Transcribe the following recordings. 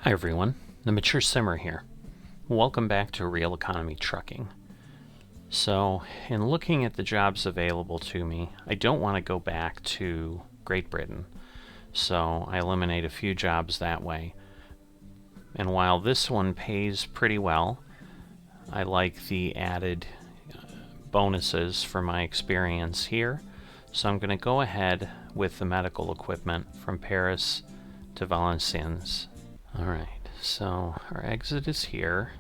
Hi everyone, the Mature Simmer here. Welcome back to Real Economy Trucking. So, in looking at the jobs available to me, I don't want to go back to Great Britain, so I eliminate a few jobs that way. And while this one pays pretty well, I like the added bonuses for my experience here, so I'm going to go ahead with the medical equipment from Paris to Valenciennes. Alright, so our exit is here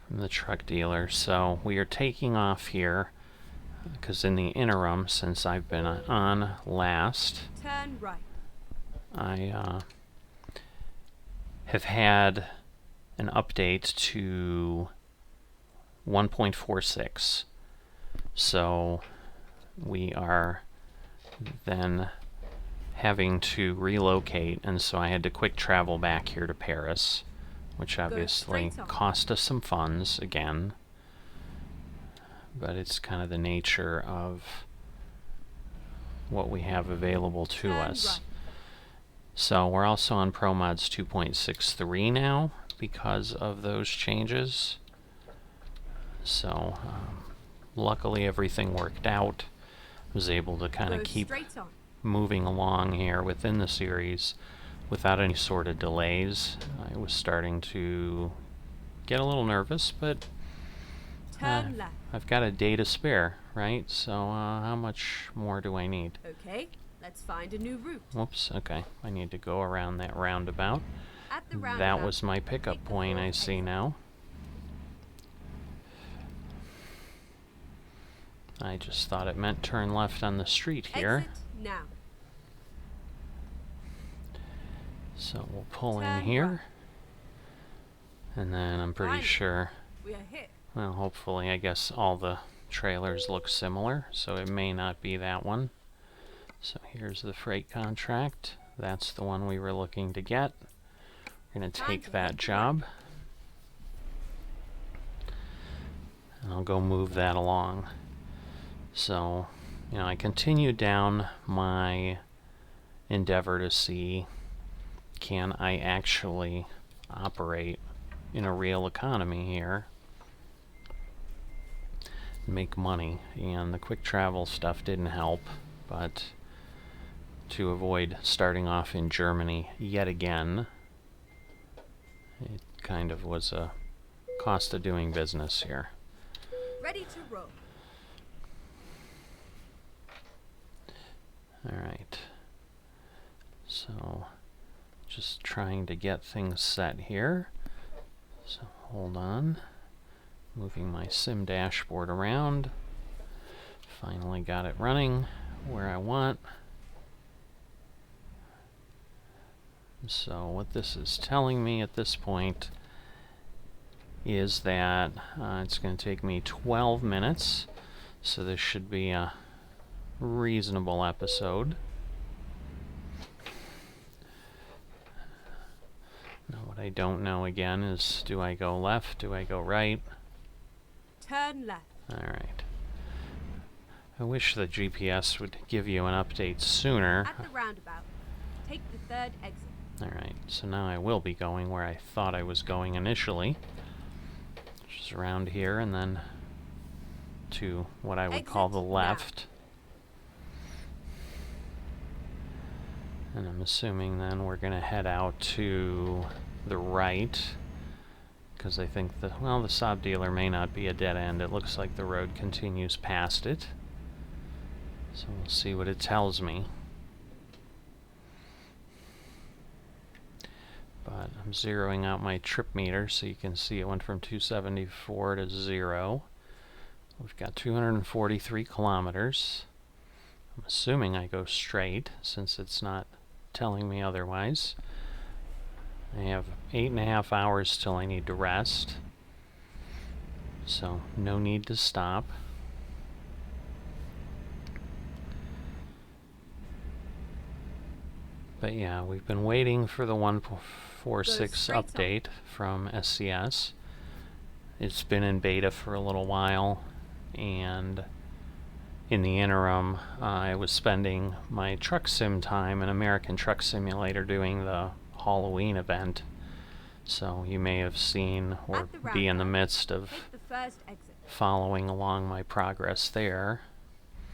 from the truck dealer. So we are taking off here because in the interim, since I've been on last, turn right. I have had an update to 1.46. So we are then having to relocate, and so I had to quick travel back here to Paris, which obviously cost us some funds again, but it's kind of the nature of what we have available to us. Right. So we're also on ProMods 2.63 now because of those changes. So luckily everything worked out. I was able to kind of keep moving along here within the series without any sort of delays. I was starting to get a little nervous, but I've got a day to spare, right? So how much more do I need? Okay, let's find a new route. Whoops, okay. I need to go around that roundabout. At the roundabout, that was my pickup point, I see now. I just thought it meant turn left on the street here. Exit now. So we'll pull in here. And then I'm pretty sure, we are hit. well, hopefully, I guess all the trailers look similar, so it may not be that one. So here's the freight contract. That's the one we were looking to get. We're going to take that job. And I'll go move that along. So, I continue down my endeavor to see, can I actually operate in a real economy here, make money? And the quick travel stuff didn't help, but to avoid starting off in Germany yet again, it kind of was a cost of doing business here. Ready to roll. Alright, so just trying to get things set here. So hold on, moving my sim dashboard around. Finally got it running where I want. So what this is telling me at this point is that it's going to take me 12 minutes, so this should be a reasonable episode. Now what I don't know again is, do I go left? Do I go right? Turn left. Alright. I wish the GPS would give you an update sooner. At the roundabout, take the third exit. Alright, so now I will be going where I thought I was going initially, which is around here, and then to what I would call the left. And I'm assuming then we're going to head out to the right, because I think the Saab dealer may not be a dead end. It looks like the road continues past it. So we'll see what it tells me. But I'm zeroing out my trip meter so you can see it went from 274 to 0. We've got 243 kilometers. I'm assuming I go straight since it's not telling me otherwise. I have 8.5 hours till I need to rest, so no need to stop. But yeah, we've been waiting for the 1.46 update from SCS. It's been in beta for a little while, and in the interim, I was spending my truck sim time in American Truck Simulator doing the Halloween event So you may have seen or At the be in the roundabout, midst of take the first exit. following along my progress there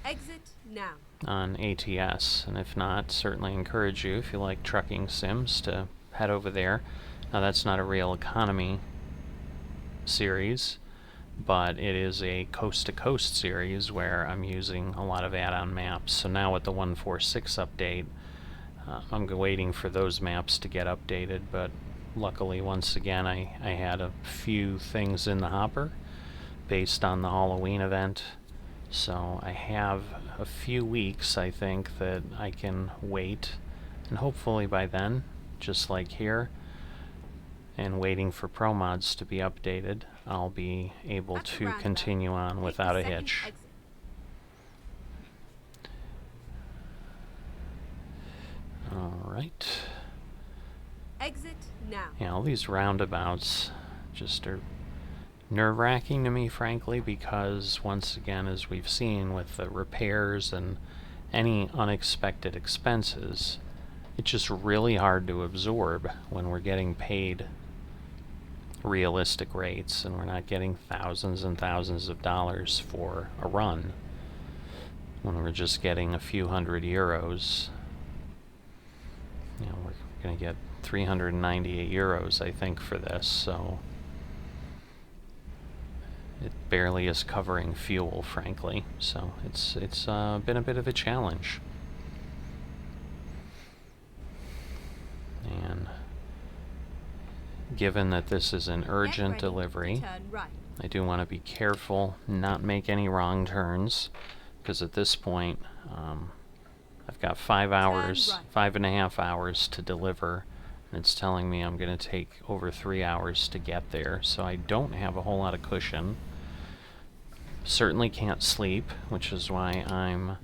Exit now. on ATS. And if not, certainly encourage you, if you like trucking sims, to head over there. Now that's not a real economy series, but it is a coast-to-coast series where I'm using a lot of add-on maps. So now with the 1.46 update, I'm waiting for those maps to get updated, but luckily once again I had a few things in the hopper based on the Halloween event. So I have a few weeks, I think, that I can wait, and hopefully by then, just like here, and waiting for pro mods to be updated, I'll be able At the to roundabout, continue on take without the a second hitch. exit. Alright. Exit now. Yeah, all these roundabouts just are nerve-wracking to me, frankly, because once again, as we've seen with the repairs and any unexpected expenses, it's just really hard to absorb when we're getting paid realistic rates and we're not getting thousands and thousands of dollars for a run when we're just getting a few €100. You know, we're going to get 398 euros, I think, for this, so it barely is covering fuel, frankly. So it's been a bit of a challenge. And given that this is an urgent delivery, Turn right. I do want to be careful, not make any wrong turns, because at this point, I've got 5 hours, right. 5.5 hours to deliver, and it's telling me I'm going to take over 3 hours to get there, so I don't have a whole lot of cushion. Certainly can't sleep, which is why I'm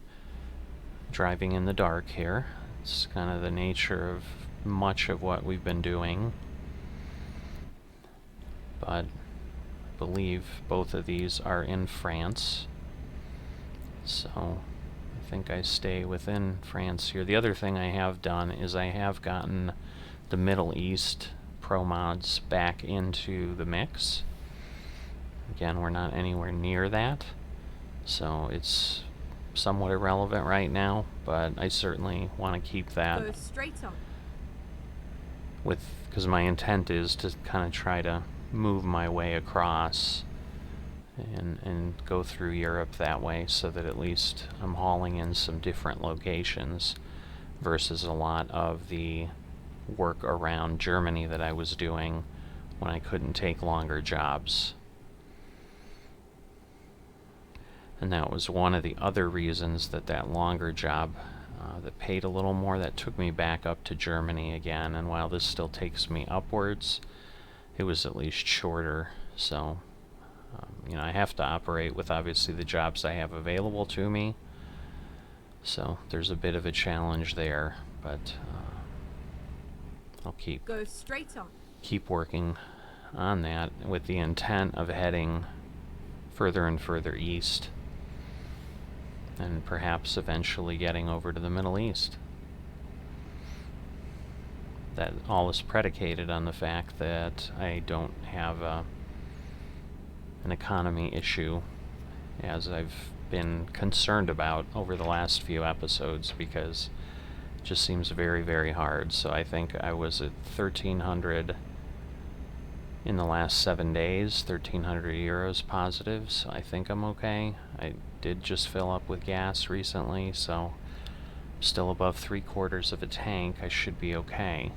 driving in the dark here. It's kind of the nature of much of what we've been doing. But I believe both of these are in France, so I think I stay within France here. The other thing I have done is I have gotten the Middle East Pro mods back into the mix. Again, we're not anywhere near that, so it's somewhat irrelevant right now, but I certainly want to keep that Go straight on. because my intent is to kind of try to move my way across and go through Europe that way, so that at least I'm hauling in some different locations versus a lot of the work around Germany that I was doing when I couldn't take longer jobs. And that was one of the other reasons that longer job that paid a little more, that took me back up to Germany again. And while this still takes me upwards, it was at least shorter. So, you know, I have to operate with obviously the jobs I have available to me. So there's a bit of a challenge there, but I'll Go straight on. keep working on that with the intent of heading further and further east, and perhaps eventually getting over to the Middle East. That all is predicated on the fact that I don't have an economy issue, as I've been concerned about over the last few episodes, because it just seems very, very hard. So I think I was at 1,300 in the last 7 days, 1,300 euros positive, so I think I'm okay. I did just fill up with gas recently, so I'm still above 3/4 of a tank. I should be okay.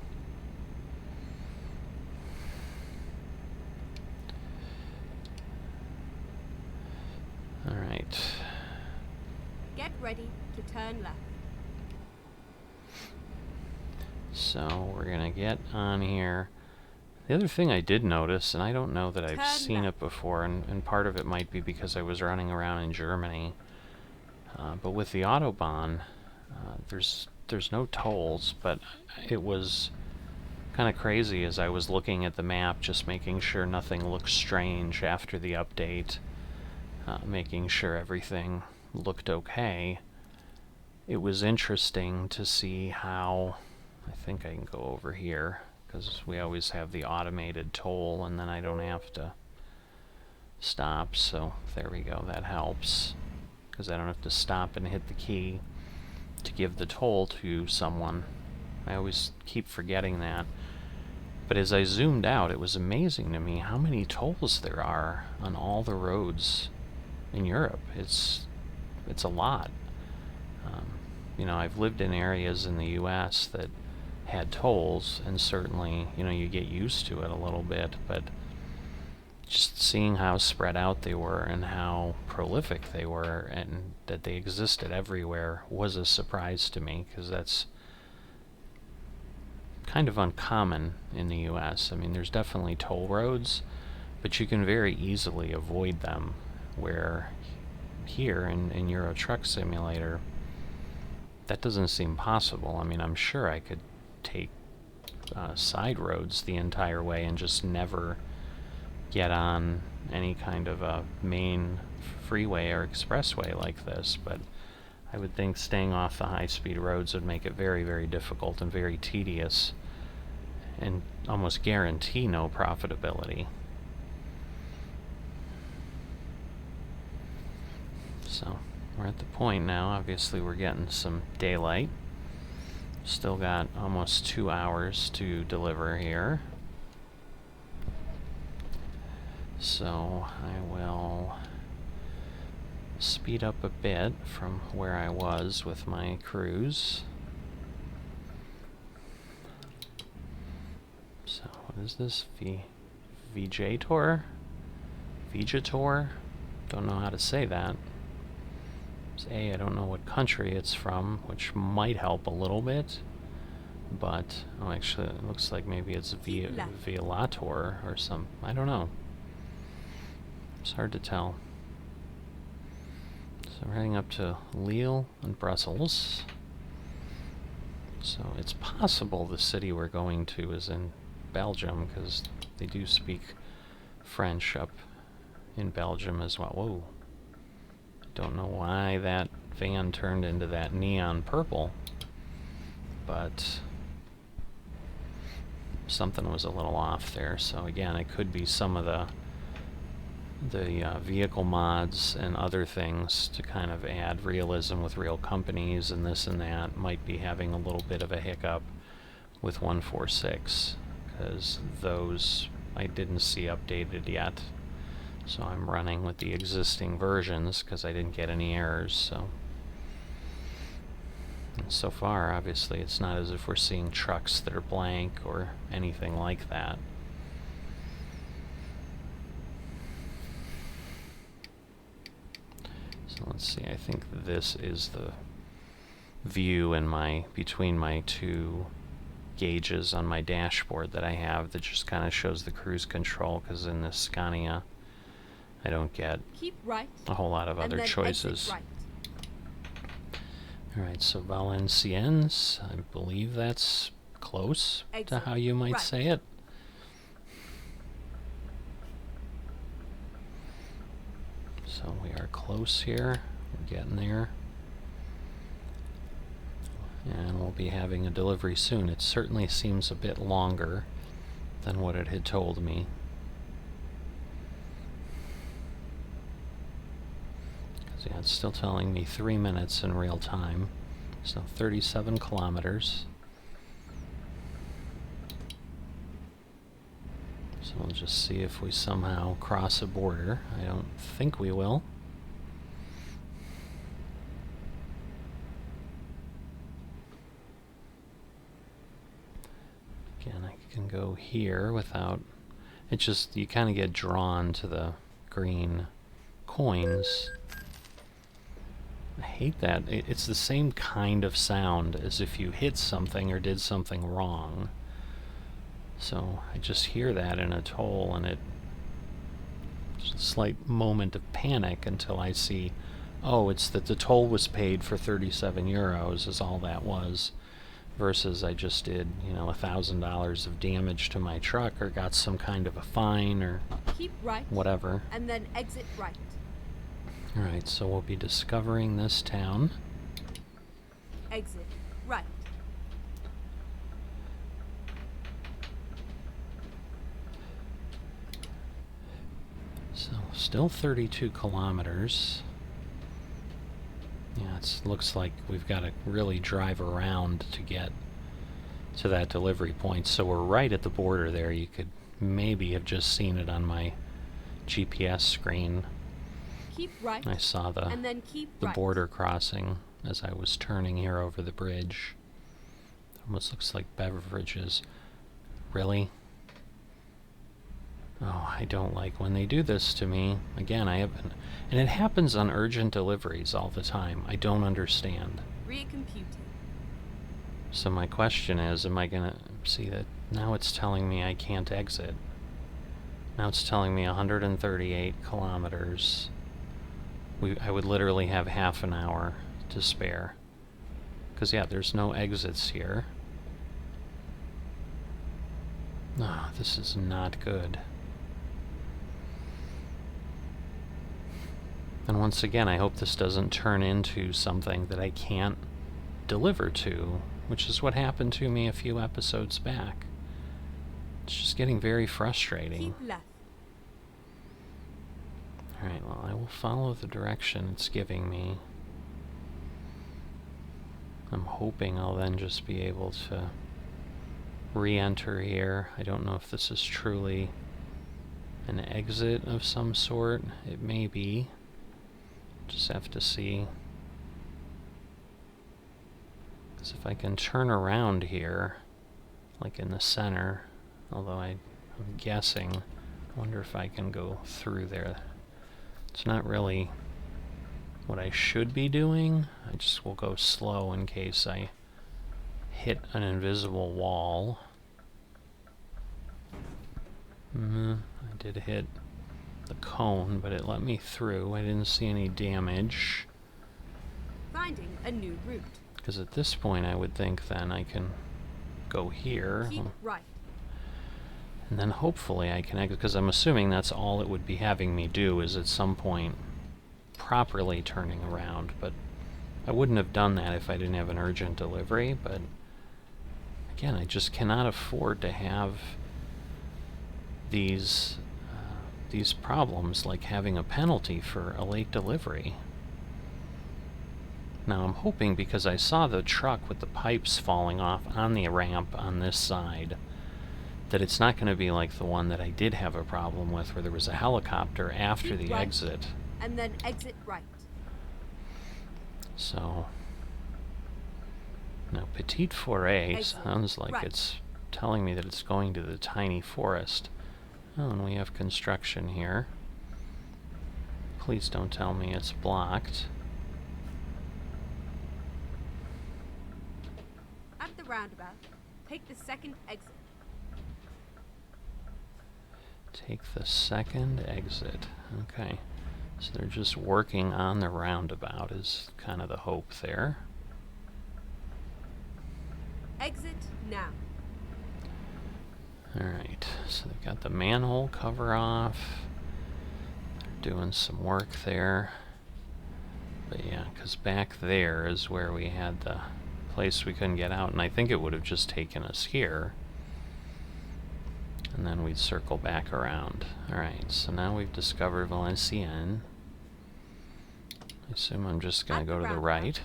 Alright. Get ready to turn left. So we're gonna get on here. The other thing I did notice, and I don't know that I've seen it before, and part of it might be because I was running around in Germany, but with the Autobahn, there's no tolls, but it was kind of crazy as I was looking at the map, just making sure nothing looked strange after the update, making sure everything looked okay. It was interesting to see how, I think I can go over here, because we always have the automated toll, and then I don't have to stop. So there we go, that helps, because I don't have to stop and hit the key to give the toll to someone. I always keep forgetting that. But as I zoomed out, it was amazing to me how many tolls there are on all the roads in Europe. It's a lot. You know, I've lived in areas in the US that had tolls, and certainly, you know, you get used to it a little bit, but just seeing how spread out they were and how prolific they were and that they existed everywhere was a surprise to me, because that's kind of uncommon in the US. I mean, there's definitely toll roads, but you can very easily avoid them, where here in Euro Truck Simulator, that doesn't seem possible. I mean, I'm sure I could take side roads the entire way and just never get on any kind of a main freeway or expressway like this, but I would think staying off the high-speed roads would make it very, very difficult and very tedious, and almost guarantee no profitability. So we're at the point now. Obviously we're getting some daylight. Still got almost 2 hours to deliver here. So I will speed up a bit from where I was with my cruise. So what is this? Vegator? Vegator? Don't know how to say that. I don't know what country it's from, which might help a little bit, but oh, actually it looks like maybe it's Violator or some, I don't know. It's hard to tell. So we're heading up to Lille and Brussels. So it's possible the city we're going to is in Belgium, because they do speak French up in Belgium as well. Whoa. Don't know why that van turned into that neon purple, but something was a little off there. So again, it could be some of the vehicle mods and other things to kind of add realism with real companies and this and that might be having a little bit of a hiccup with 146, because those I didn't see updated yet. So I'm running with the existing versions because I didn't get any errors. So far, obviously, it's not as if we're seeing trucks that are blank or anything like that. So let's see, I think this is the view in between my two gauges on my dashboard that I have that just kind of shows the cruise control, because in this Scania I don't get a whole lot of other choices. Alright, so Valenciennes, I believe that's close to how you might say it. So we are close here, we're getting there. And we'll be having a delivery soon. It certainly seems a bit longer than what it had told me. Yeah, it's still telling me 3 minutes in real time, so 37 kilometers. So we'll just see if we somehow cross a border. I don't think we will. Again, I can go here without... It just, you kind of get drawn to the green coins. I hate that. It's the same kind of sound as if you hit something or did something wrong. So I just hear that in a toll, and it's a slight moment of panic until I see, oh, it's that the toll was paid for 37 euros is all that was, versus I just did, you know, $1,000 of damage to my truck or got some kind of a fine or keep right, whatever. And then exit right. Alright, so we'll be discovering this town. Exit right. Still 32 kilometers. Yeah, it looks like we've got to really drive around to get to that delivery point. So we're right at the border there. You could maybe have just seen it on my GPS screen. Keep right. I saw the And then keep right. border crossing as I was turning here over the bridge. It almost looks like beverages. Really? Oh, I don't like when they do this to me. Again, I haven't... And it happens on urgent deliveries all the time. I don't understand. Recomputing. So my question is, am I going to... See that now it's telling me I can't exit. Now it's telling me 138 kilometers. I would literally have half an hour to spare. Because, yeah, there's no exits here. Oh, this is not good. And once again, I hope this doesn't turn into something that I can't deliver to, which is what happened to me a few episodes back. It's just getting very frustrating. Keep left. Alright, well, I will follow the direction it's giving me. I'm hoping I'll then just be able to re-enter here. I don't know if this is truly an exit of some sort. It may be. Just have to see. Because if I can turn around here, like in the center, although I'm guessing, I wonder if I can go through there. It's not really what I should be doing. I just will go slow in case I hit an invisible wall. I did hit the cone, but it let me through. I didn't see any damage. Finding a new route. Because at this point I would think then I can go here. Keep right. And then hopefully I can exit, because I'm assuming that's all it would be having me do is at some point properly turning around. But I wouldn't have done that if I didn't have an urgent delivery. But again, I just cannot afford to have these problems, like having a penalty for a late delivery. Now I'm hoping, because I saw the truck with the pipes falling off on the ramp on this side, that it's not going to be like the one that I did have a problem with, where there was a helicopter after the exit. And then exit right. So now Petite Forêt sounds like it's telling me that it's going to the tiny forest. Oh, and we have construction here. Please don't tell me it's blocked. At the roundabout, take the second exit. Take the second exit. Okay. So they're just working on the roundabout is kind of the hope there. Exit now. Alright, so they've got the manhole cover off. They're doing some work there. But yeah, because back there is where we had the place we couldn't get out, and I think it would have just taken us here. And then we'd circle back around. Alright, so now we've discovered Valenciennes. I assume I'm just going to go to the right.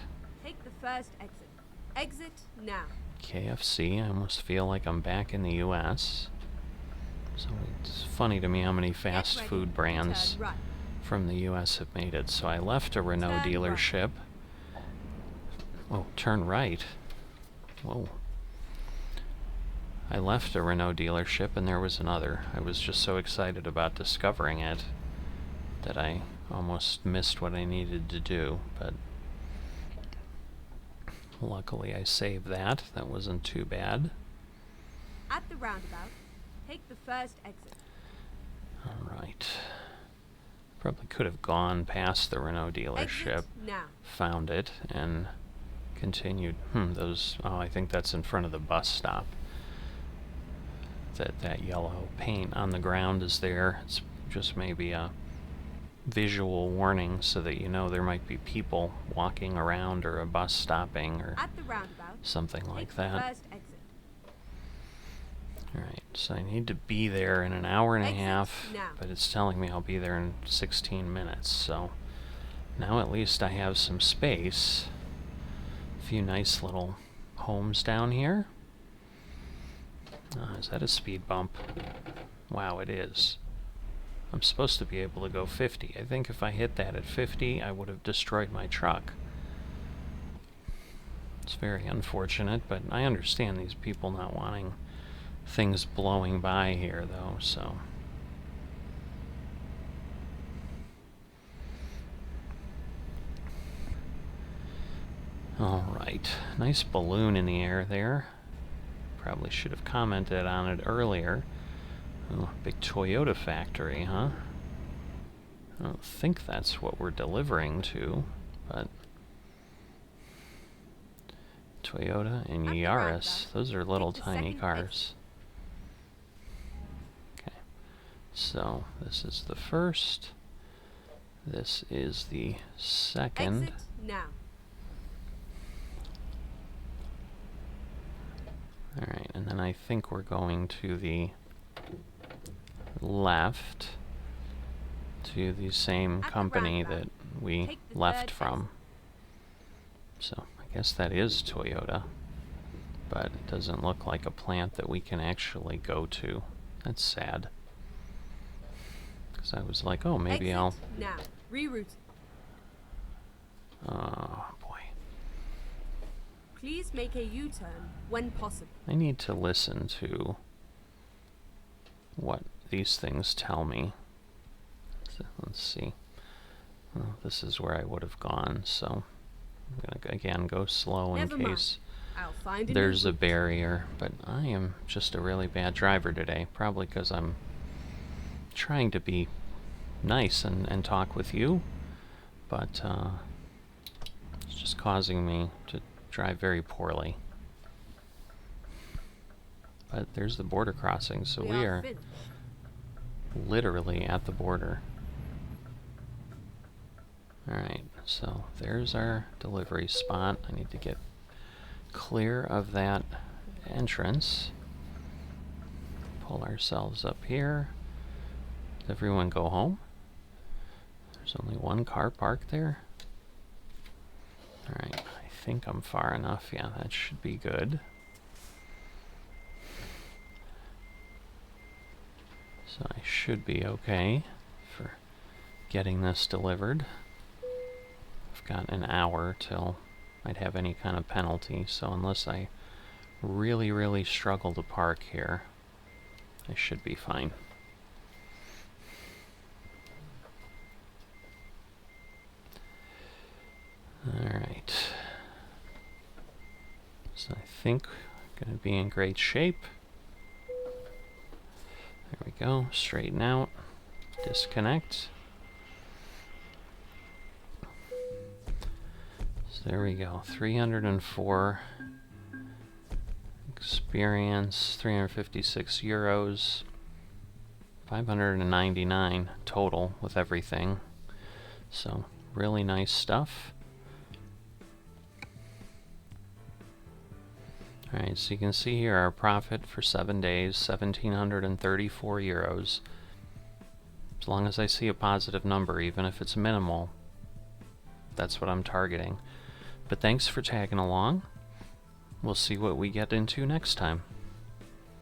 Take the first exit. Exit now. KFC, I almost feel like I'm back in the US. So it's funny to me how many fast food brands from the US have made it. So I left a Renault dealership. Oh, turn right. Whoa. I left a Renault dealership and there was another. I was just so excited about discovering it that I almost missed what I needed to do, but luckily I saved that. That wasn't too bad. At the roundabout, take the first exit. Alright. Probably could have gone past the Renault dealership, found it, and continued. Those... Oh, I think that's in front of the bus stop. That yellow paint on the ground is there. It's just maybe a visual warning so that you know there might be people walking around or a bus stopping or at the roundabout, something like that. First exit. Alright, So I need to be there in an hour and a Exit half, now. but it's telling me I'll be there in 16 minutes, so now at least I have some space. A few nice little homes down here. Is that a speed bump? Wow, it is. I'm supposed to be able to go 50. I think if I hit that at 50, I would have destroyed my truck. It's very unfortunate, but I understand these people not wanting things blowing by here, though, so... Alright, nice balloon in the air there. Probably should have commented on it earlier. Oh, big Toyota factory, huh? I don't think that's what we're delivering to, but... Toyota and Yaris, those are little tiny cars. Okay, so this is the first. This is the second. Exit now. Alright, and then I think we're going to the left to the same company that we left from. So I guess that is Toyota, but it doesn't look like a plant that we can actually go to. That's sad. Because I was like, oh, maybe I'll... now. Reroute. Oh, boy. Please make a U-turn when possible. I need to listen to what these things tell me. So, let's see. Well, this is where I would have gone, so I'm going to, again, go slow in case I'll find there's a barrier. But I am just a really bad driver today, probably because I'm trying to be nice and talk with you, but it's just causing me to drive very poorly. But there's the border crossing, so we are literally at the border. Alright, so there's our delivery spot. I need to get clear of that entrance. Pull ourselves up here. Does everyone go home? There's only one car parked there. Alright, I think I'm far enough. Yeah, that should be good. So I should be okay for getting this delivered. I've got an hour till I'd have any kind of penalty, so unless I really, really struggle to park here, I should be fine. Alright. So I think I'm going to be in great shape. There we go. Straighten out. Disconnect. So there we go. 304 experience, 356 euros, 599 total with everything. So really nice stuff. Alright, so you can see here our profit for 7 days, 1,734 euros. As long as I see a positive number, even if it's minimal, that's what I'm targeting. But thanks for tagging along. We'll see what we get into next time.